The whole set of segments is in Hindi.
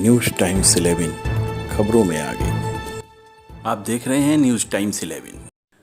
न्यूज़ टाइम्स 11 खबरों में आगे। आप देख रहे हैं न्यूज़ टाइम्स 11।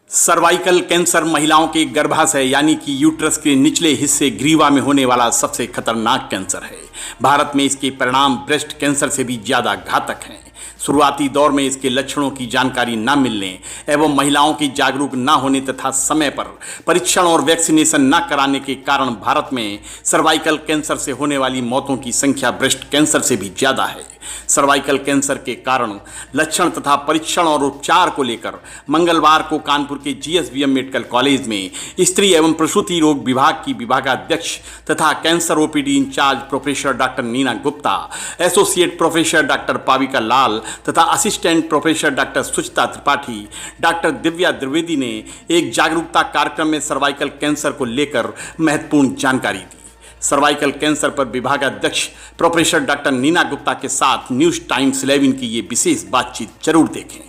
सर्वाइकल कैंसर महिलाओं के गर्भाशय यानी कि यूट्रस के निचले हिस्से ग्रीवा में होने वाला सबसे खतरनाक कैंसर है। भारत में इसके परिणाम ब्रेस्ट कैंसर से भी ज्यादा घातक हैं। शुरुआती दौर में इसके लक्षणों की जानकारी न मिलने एवं महिलाओं की जागरूक न होने तथा समय पर परीक्षण और वैक्सीनेशन न कराने के कारण भारत में सर्वाइकल कैंसर से होने वाली मौतों की संख्या ब्रेस्ट कैंसर से भी ज्यादा है। सर्वाइकल कैंसर के कारण लक्षण तथा परीक्षण और उपचार को लेकर मंगलवार को कानपुर के जीएसवीएम मेडिकल कॉलेज में स्त्री एवं प्रसूति रोग विभाग की विभागाध्यक्ष तथा cancer OPD incharge professor doctor Neena Gupta, associate professor doctor Pavika Lal तथा assistant professor doctor Suchita Tripathi, doctor Divya Dwivedi ने एक जागरूकता कार्यक्रम में सर्वाइकल कैंसर को लेकर महत्वपूर्ण जानकारी दी। सर्वाइकल कैंसर पर विभागाध्यक्ष प्रोफेसर डॉक्टर नीना गुप्ता के साथ न्यूज़ टाइम्स 11 की ये विशेष बातचीत जरूर देखें।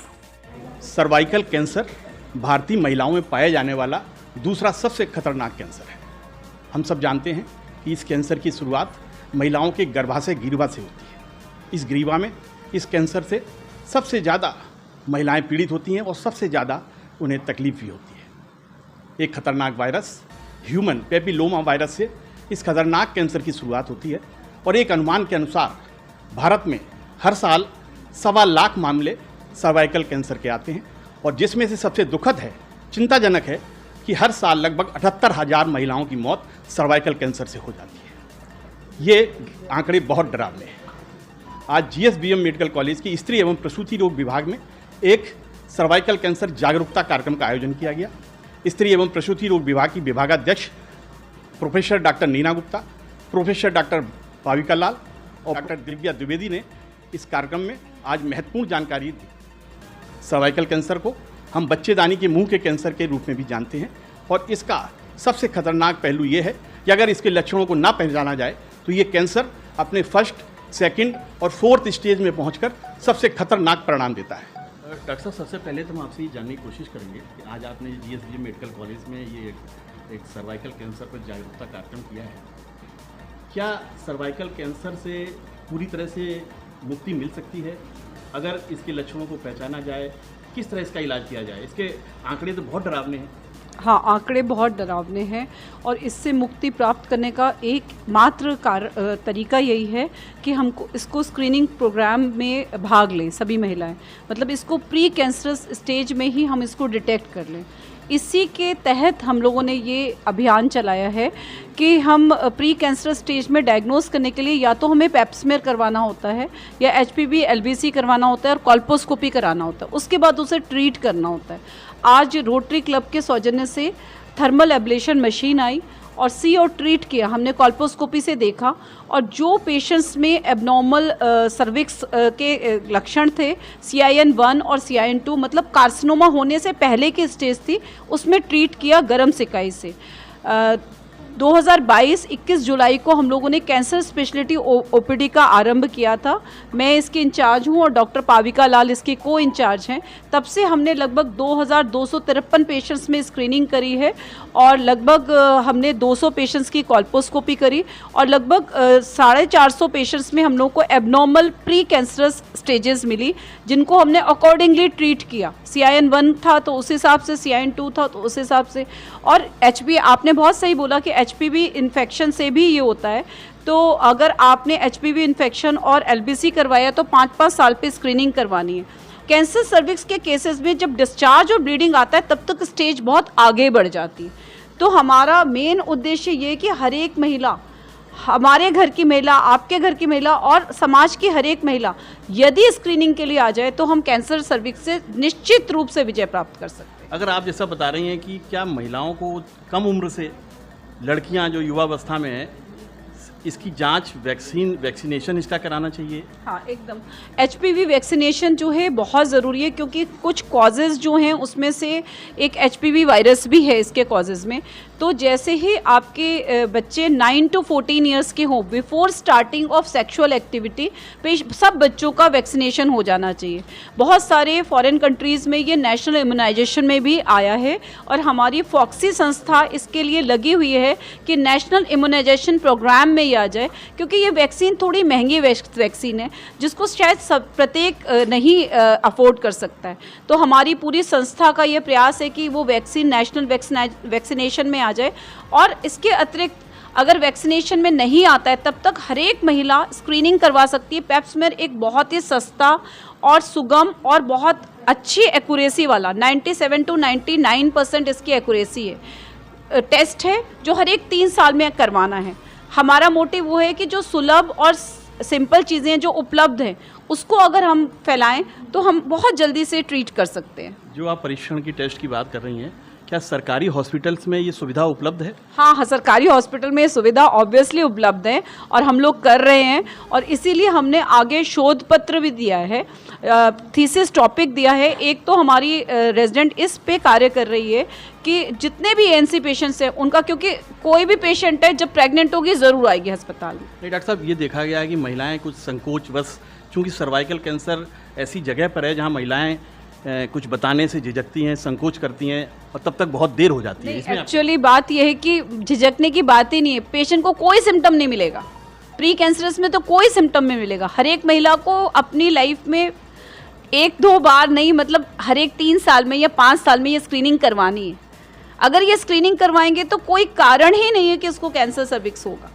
सर्वाइकल कैंसर भारतीय महिलाओं में पाया जाने वाला दूसरा सबसे खतरनाक कैंसर है। हम सब जानते हैं कि इस कैंसर की शुरुआत महिलाओं के गर्भाशय ग्रीवा से होती है। इस ग्रीवा में इस कैंसर से सबसे ज़्यादा महिलाएं पीड़ित होती हैं और सबसे ज़्यादा उन्हें तकलीफ भी होती है। एक खतरनाक वायरस ह्यूमन पेपिलोमा वायरस से इस खतरनाक कैंसर की शुरुआत होती है और एक अनुमान के अनुसार भारत में हर साल 1.25 लाख मामले सर्वाइकल कैंसर के आते हैं और जिसमें से सबसे दुखद है, चिंताजनक है कि हर साल लगभग 78,000 महिलाओं की मौत सर्वाइकल कैंसर से हो जाती है। ये आंकड़े बहुत डरावने हैं। आज जीएसवीएम मेडिकल कॉलेज की स्त्री एवं प्रसूति रोग विभाग में एक सर्वाइकल कैंसर जागरूकता कार्यक्रम का आयोजन किया गया। स्त्री एवं प्रसूति रोग विभाग की विभागाध्यक्ष professor doctor Neena Gupta, professor doctor Pavika Lal और डॉक्टर दिव्या द्विवेदी ने इस कार्यक्रम में आज महत्वपूर्ण जानकारी दी। सर्वाइकल कैंसर को हम बच्चेदानी के मुंह के कैंसर के रूप में भी जानते हैं और इसका सबसे खतरनाक पहलू ये है कि अगर इसके लक्षणों को ना पहचाना जाए तो ये कैंसर अपने फर्स्ट, सेकंड और फोर्थ स्टेज में पहुंचकर सबसे खतरनाक परिणाम देता है। डॉक्टर साहब, सबसे पहले तो हम आपसे ये जानने की कोशिश करेंगे कि आज आपने जीएसवीएम मेडिकल कॉलेज में ये एक सर्वाइकल कैंसर पर जागरूकता कार्यक्रम किया है। क्या सर्वाइकल कैंसर से पूरी तरह से मुक्ति मिल सकती है? अगर इसके लक्षणों को पहचाना जाए, किस तरह इसका इलाज किया जाए? इसके आंकड़े तो बहुत डरावने हैं। हाँ, आंकड़े बहुत डरावने हैं और इससे मुक्ति प्राप्त करने का एकमात्र तरीका यही है कि हमको इसको स्क्रीनिंग प्रोग्राम में भाग लें सभी महिलाएं। मतलब इसको प्री कैंसरस स्टेज में ही हम इसको डिटेक्ट कर लें। इसी के तहत हम लोगों ने ये अभियान चलाया है कि हम प्री कैंसर स्टेज में डायग्नोस करने के लिए या तो हमें पेप्समेयर करवाना होता है या एचपीवी एलबीसी करवाना होता है और कॉल्पोस्कोपी कराना होता है। उसके बाद उसे ट्रीट करना होता है। आज रोटरी क्लब के सौजन्य से थर्मल एब्लेशन मशीन आई और CO ट्रीट किया। हमने कॉल्पोस्कोपी से देखा और जो पेशेंट्स में एबनॉर्मल सर्विक्स के लक्षण थे, CIN1 और CIN2 मतलब कार्सिनोमा होने से पहले की स्टेज थी, उसमें ट्रीट किया गर्म सिकाई से। 2022 21 जुलाई को हम लोगों ने कैंसर स्पेशलिटी OPD का आरंभ किया था। मैं इसकी इंचार्ज हूँ और डॉक्टर पाविका लाल इसके को इंचार्ज हैं। तब से हमने लगभग 2253 पेशेंट्स में स्क्रीनिंग करी है और लगभग हमने 200 पेशेंट्स की कॉल्पोस्कोपी करी और लगभग 450 पेशेंट्स में हम लोग को एबनॉर्मल प्री कैंसरस स्टेजेस मिली, जिनको हमने अकॉर्डिंगली ट्रीट किया। CIN1 था तो उस हिसाब से, CIN2 था तो उस हिसाब से। और HPV, आपने बहुत सही बोला कि HPV इन्फेक्शन से भी ये होता है। तो अगर आपने HPV इन्फेक्शन और LBC करवाया तो 5-5 साल पे स्क्रीनिंग करवानी है। कैंसर सर्विक्स के केसेस में जब डिस्चार्ज और ब्लीडिंग आता है तब तक स्टेज बहुत आगे बढ़ जाती है। तो हमारा मेन उद्देश्य ये कि हर एक महिला, हमारे घर की महिला, आपके घर की महिला और समाज की हर एक महिला यदि स्क्रीनिंग के लिए आ जाए तो हम कैंसर सर्विक्स से निश्चित रूप से विजय प्राप्त कर सकते हैं। अगर आप जैसा बता रही हैं कि क्या महिलाओं को कम उम्र से, लड़कियां जो युवावस्था में है, इसकी जांच वैक्सीनेशन इसका कराना चाहिए? हाँ, एकदम। HPV वैक्सीनेशन जो है बहुत ज़रूरी है क्योंकि कुछ कॉजेज़ जो हैं उसमें से एक HPV वायरस भी है इसके कॉजेज़ में। तो जैसे ही आपके बच्चे 9 to 14 ईयर्स के हों, before starting of sexual activity पे सब बच्चों का वैक्सीनेशन हो जाना चाहिए। बहुत सारे फॉरेन कंट्रीज़ में ये नेशनल इम्यूनाइजेशन में भी आया है और हमारी फॉक्सी संस्था इसके लिए लगी हुई है कि नेशनल इम्यूनाइजेशन प्रोग्राम में ही आ जाए, क्योंकि ये वैक्सीन थोड़ी महंगी वैक्सीन है जिसको शायद सब प्रत्येक नहीं अफोर्ड कर सकता है। तो हमारी पूरी संस्था का ये प्रयास है कि वो वैक्सीन नेशनल वैक्सीनेशन में आ जाए। और इसके अतिरिक्त अगर वैक्सीनेशन में नहीं आता है तब तक हर एक महिला स्क्रीनिंग करवा सकती है। पेप्समेर एक बहुत ही सस्ता और सुगम और बहुत अच्छी एक्यूरेसी वाला 97 to 99% इसकी एक्यूरेसी है टेस्ट है जो हर एक 3 साल में करवाना है। हमारा मोटिव वो है कि जो सुलभ और सिंपल चीज़ें जो उपलब्ध हैं उसको अगर हम फैलाएं तो हम बहुत जल्दी से ट्रीट कर सकते हैं। जो आप परीक्षण की टेस्ट की बात कर रही हैं, क्या सरकारी हॉस्पिटल्स में ये सुविधा उपलब्ध है? हाँ, सरकारी हॉस्पिटल में ये सुविधा ऑब्वियसली उपलब्ध है और हम लोग कर रहे हैं और इसीलिए हमने आगे शोध पत्र भी दिया है, थीसिस टॉपिक दिया है। एक तो हमारी रेजिडेंट इस पे कार्य कर रही है कि जितने भी एएनसी पेशेंट्स हैं उनका, क्योंकि कोई भी पेशेंट है जब प्रेग्नेंट होगी ज़रूर आएगी अस्पताल में। नहीं डॉक्टर साहब, ये देखा गया है कि महिलाएं कुछ संकोच बस, चूँकि सर्वाइकल कैंसर ऐसी जगह पर है जहाँ महिलाएं कुछ बताने से झिझकती हैं, संकोच करती हैं और तब तक बहुत देर हो जाती है। एक्चुअली बात यह है कि झिझकने की बात ही नहीं है। पेशेंट को कोई सिम्टम नहीं मिलेगा, प्री कैंसरस में तो कोई सिम्टम नहीं मिलेगा। हर एक महिला को अपनी लाइफ में 1-2 बार नहीं, मतलब हर एक 3 साल में या 5 साल में ये स्क्रीनिंग करवानी है। अगर ये स्क्रीनिंग करवाएंगे तो कोई कारण ही नहीं है कि उसको कैंसर सर्विक्स होगा।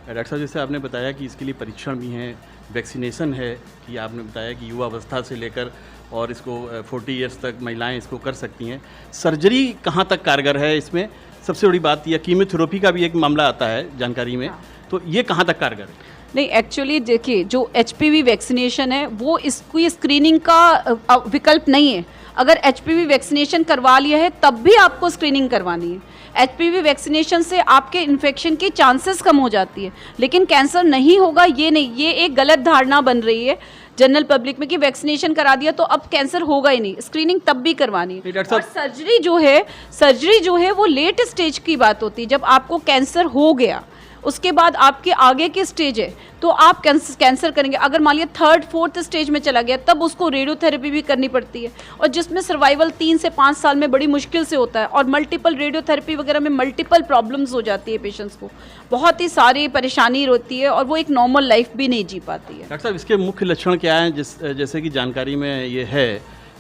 डॉक्टर साहब, जैसे आपने बताया कि इसके लिए परीक्षण भी हैं, वैक्सीनेशन है, कि आपने बताया कि युवा अवस्था से लेकर और इसको 40 ईयर्स तक महिलाएं इसको कर सकती हैं। सर्जरी कहाँ तक कारगर है इसमें? सबसे बड़ी बात यह, कीमोथेरेपी का भी एक मामला आता है जानकारी में, तो ये कहाँ तक कारगर है? नहीं, एक्चुअली देखिए, जो HPV वैक्सीनेशन है वो इसकी स्क्रीनिंग का विकल्प नहीं है। अगर HPV वैक्सीनेशन करवा लिया है तब भी आपको स्क्रीनिंग करवानी है। HPV वैक्सीनेशन से आपके इन्फेक्शन की चांसेस कम हो जाती है, लेकिन कैंसर नहीं होगा ये नहीं। ये एक गलत धारणा बन रही है जनरल पब्लिक में कि वैक्सीनेशन करा दिया तो अब कैंसर होगा ही नहीं। स्क्रीनिंग तब भी करवानी है। और सर्जरी जो है वो लेट स्टेज की बात होती है। जब आपको कैंसर हो गया उसके बाद आपके आगे की स्टेज है तो आप कैंसर करेंगे। अगर मान लिया 3rd 4th स्टेज में चला गया तब उसको रेडियोथेरेपी भी करनी पड़ती है, और जिसमें सर्वाइवल 3 से 5 साल में बड़ी मुश्किल से होता है। और मल्टीपल रेडियोथेरेपी वगैरह में मल्टीपल प्रॉब्लम्स हो जाती है, पेशेंट्स को बहुत ही सारी परेशानी होती है और वो एक नॉर्मल लाइफ भी नहीं जी पाती है। डॉक्टर साहब, इसके मुख्य लक्षण क्या हैं? जैसे कि जानकारी में ये है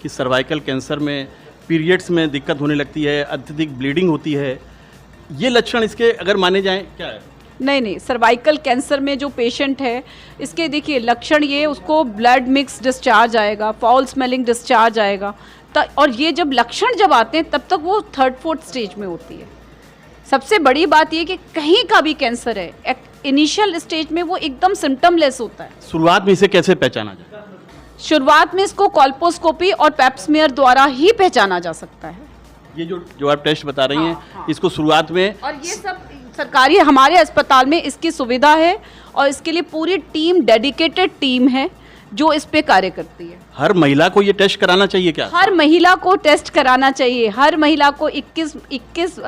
कि सर्वाइकल कैंसर में पीरियड्स में दिक्कत होने लगती है, अत्यधिक ब्लीडिंग होती है, ये लक्षण इसके अगर माने जाएँ क्या है? नहीं, सर्वाइकल कैंसर में जो पेशेंट है इसके देखिए लक्षण ये, उसको ब्लड मिक्स डिस्चार्ज आएगा, फाउल स्मेलिंग डिस्चार्ज आएगा, और ये जब लक्षण जब आते हैं तब तक वो 3rd 4th स्टेज में होती है। सबसे बड़ी बात ये कि कहीं का भी कैंसर है इनिशियल स्टेज में वो एकदम सिम्टमलेस होता है। शुरुआत में इसे कैसे पहचाना जाए? शुरुआत में इसको कॉल्पोस्कोपी और पेप्समेयर द्वारा ही पहचाना जा सकता है। ये जो आप टेस्ट बता रही हैं, इसको शुरुआत में, और ये सब सरकारी हमारे अस्पताल में इसकी सुविधा है और इसके लिए पूरी टीम, डेडिकेटेड टीम है जो इस पे कार्य करती है। हर महिला को ये टेस्ट कराना चाहिए क्या? हर महिला को टेस्ट कराना चाहिए। हर महिला को 21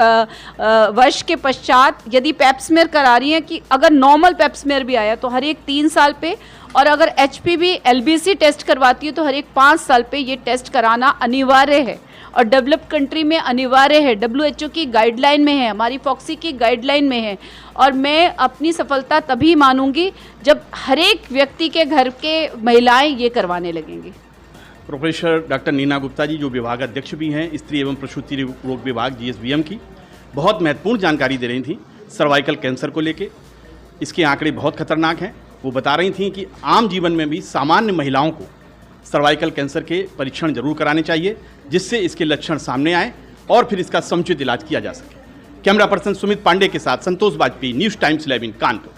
वर्ष के पश्चात यदि पेप्समेयर करा रही है, कि अगर नॉर्मल पेप्समेयर भी आया तो हर एक 3 साल पे, और अगर HPV LBC टेस्ट करवाती है तो हर एक 5 साल पे ये टेस्ट कराना अनिवार्य है और डेवलप्ड कंट्री में अनिवार्य है। WHO की गाइडलाइन में है, हमारी फॉक्सी की गाइडलाइन में है, और मैं अपनी सफलता तभी मानूंगी जब हर एक व्यक्ति के घर के महिलाएं ये करवाने लगेंगी। प्रोफेसर डॉक्टर नीना गुप्ता जी, जो विभाग अध्यक्ष भी हैं स्त्री एवं प्रसूति रोग विभाग GSVM की, बहुत महत्वपूर्ण जानकारी दे रही थी सर्वाइकल कैंसर को लेके। इसके आंकड़े बहुत खतरनाक हैं। वो बता रही थी कि आम जीवन में भी सामान्य महिलाओं को सर्वाइकल कैंसर के परीक्षण जरूर कराने चाहिए, जिससे इसके लक्षण सामने आए और फिर इसका समुचित इलाज किया जा सके। कैमरा पर्सन सुमित पांडे के साथ संतोष बाजपेयी, न्यूज़ टाइम्स 11 कानपुर।